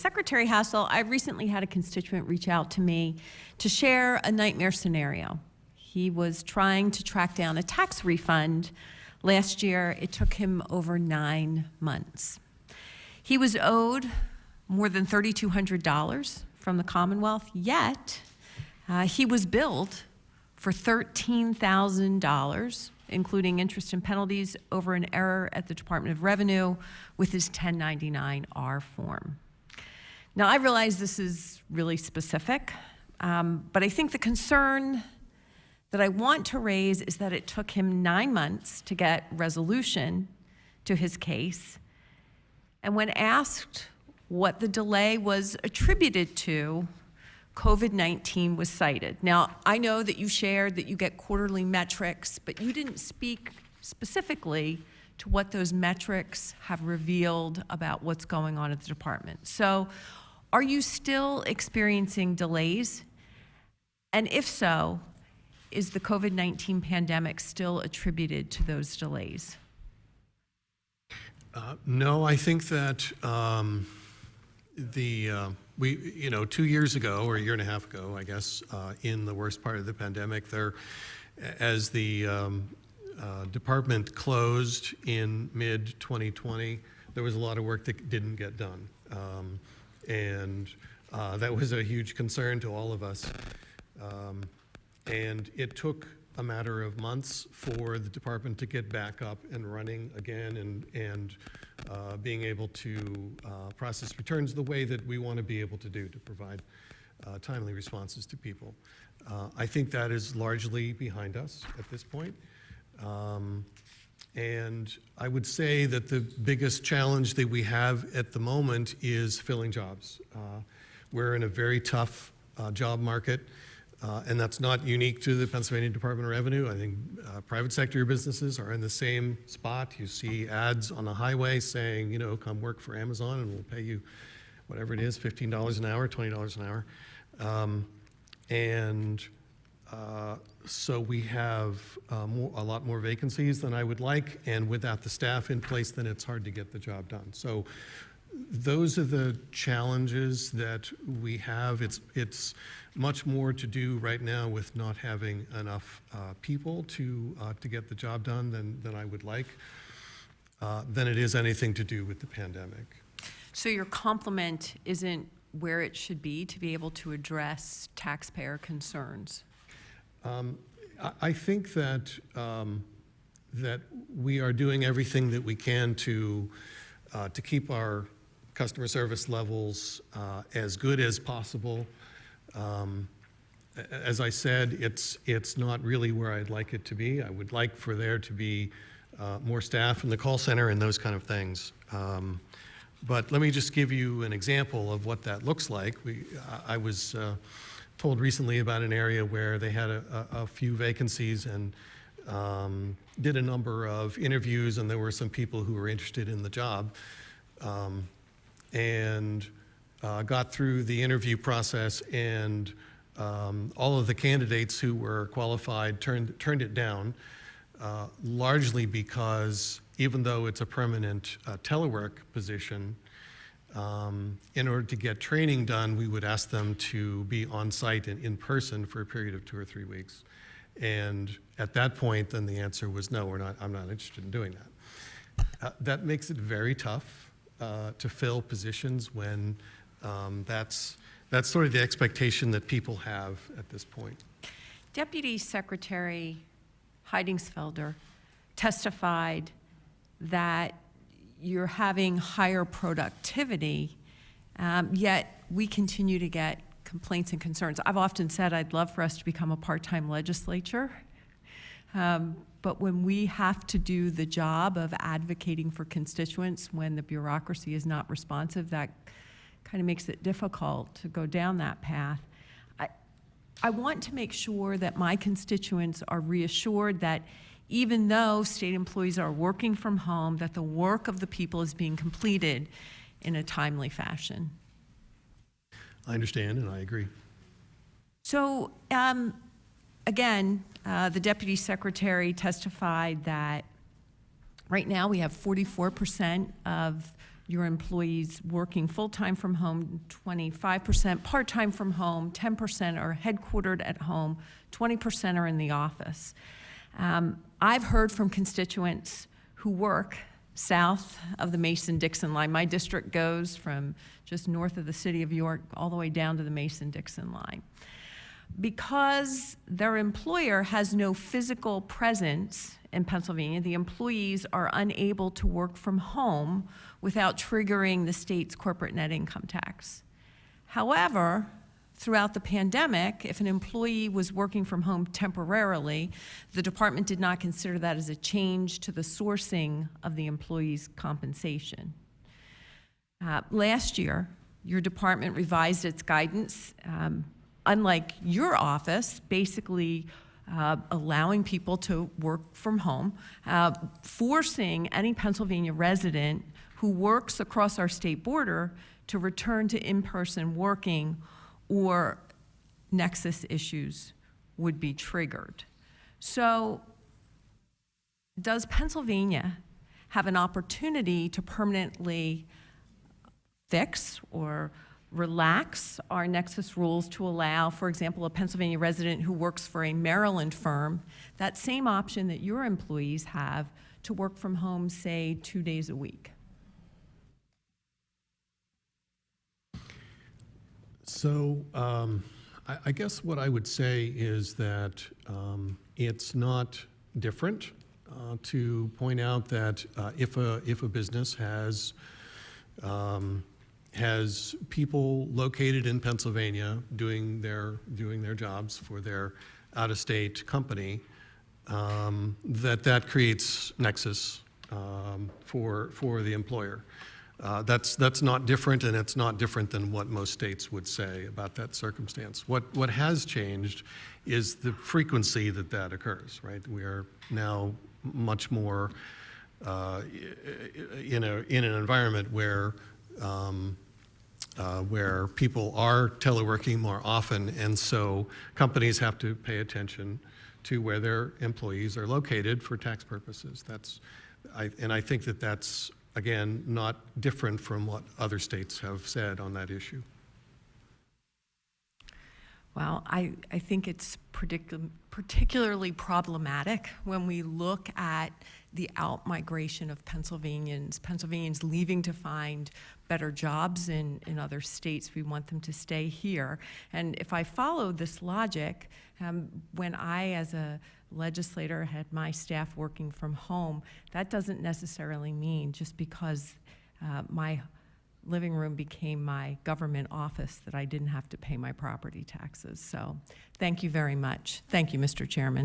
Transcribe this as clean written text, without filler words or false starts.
Secretary Hassell, I recently had a constituent reach out to me to share a nightmare scenario. He was trying to track down a tax refund. Last year, it took him over 9 months. He was owed more than $3,200 from the Commonwealth, yet he was billed for $13,000, including interest and penalties over an error at the Department of Revenue with his 1099-R form. Now, I realize this is really specific, but I think the concern that I want to raise is that it took him 9 months to get resolution to his case. And when asked what the delay was attributed to, COVID-19 was cited. Now, I know that you shared that you get quarterly metrics, but you didn't speak specifically to what those metrics have revealed about what's going on at the department. So, are you still experiencing delays? And if so, is the COVID-19 pandemic still attributed to those delays? No, I think that 2 years ago, or a year and a half ago, I guess, in the worst part of the pandemic, as the department closed in mid-2020, there was a lot of work that didn't get done. And that was a huge concern to all of us. And it took a matter of months for the department to get back up and running again and being able to process returns the way that we want to be able to do to provide timely responses to people. I think that is largely behind us at this point. And I would say that the biggest challenge that we have at the moment is filling jobs. We're in a very tough job market, and that's not unique to the Pennsylvania Department of Revenue. I think private sector businesses are in the same spot. You see ads on the highway saying, come work for Amazon and we'll pay you whatever it is, $15 an hour, $20 an hour. So we have a lot more vacancies than I would like, and without the staff in place, then it's hard to get the job done. So those are the challenges that we have. It's much more to do right now with not having enough people to get the job done than I would like, than it is anything to do with the pandemic. So your complement isn't where it should be to be able to address taxpayer concerns? I think that that we are doing everything that we can to keep our customer service levels as good as possible. As I said, it's not really where I'd like it to be. I would like for there to be more staff in the call center and those kind of things. But let me just give you an example of what that looks like. I was told recently about an area where they had a few vacancies and did a number of interviews, and there were some people who were interested in the job, and got through the interview process, and all of the candidates who were qualified turned it down, largely because even though it's a permanent telework position, in order to get training done, we would ask them to be on site and in person for a period of 2 or 3 weeks. And at that point, then the answer was no, I'm not interested in doing that. That makes it very tough to fill positions when that's sort of the expectation that people have at this point. Deputy Secretary Heidingsfelder testified that you're having higher productivity, yet we continue to get complaints and concerns. I've often said I'd love for us to become a part-time legislature, but when we have to do the job of advocating for constituents when the bureaucracy is not responsive, that kind of makes it difficult to go down that path. I want to make sure that my constituents are reassured that even though state employees are working from home, that the work of the people is being completed in a timely fashion. I understand, and I agree. So, again, the Deputy Secretary testified that right now we have 44% of your employees working full-time from home, 25% part-time from home, 10% are headquartered at home, 20% are in the office. I've heard from constituents who work south of the Mason-Dixon line. My district goes from just north of the city of York all the way down to the Mason-Dixon line. Because their employer has no physical presence in Pennsylvania, the employees are unable to work from home without triggering the state's corporate net income tax. However, throughout the pandemic, if an employee was working from home temporarily, the department did not consider that as a change to the sourcing of the employee's compensation. Last year, your department revised its guidance, unlike your office, basically allowing people to work from home, forcing any Pennsylvania resident who works across our state border to return to in-person working, or nexus issues would be triggered. So does Pennsylvania have an opportunity to permanently fix or relax our nexus rules to allow, for example, a Pennsylvania resident who works for a Maryland firm, that same option that your employees have to work from home, say, 2 days a week? So I guess what I would say is that it's not different to point out that if a business has people located in Pennsylvania doing their jobs for their out-of-state company, that creates nexus for the employer. That's not different, and it's not different than what most states would say about that circumstance. What has changed is the frequency that occurs, right? We are now much more in an environment where people are teleworking more often, and so companies have to pay attention to where their employees are located for tax purposes. And I think that's, again, not different from what other states have said on that issue. Well, I think it's particularly problematic when we look at the out-migration of Pennsylvanians leaving to find better jobs in other states. We want them to stay here. And if I follow this logic, when I, as a legislator, had my staff working from home, that doesn't necessarily mean just because my living room became my government office that I didn't have to pay my property taxes. So thank you very much. Thank you, Mr. Chairman.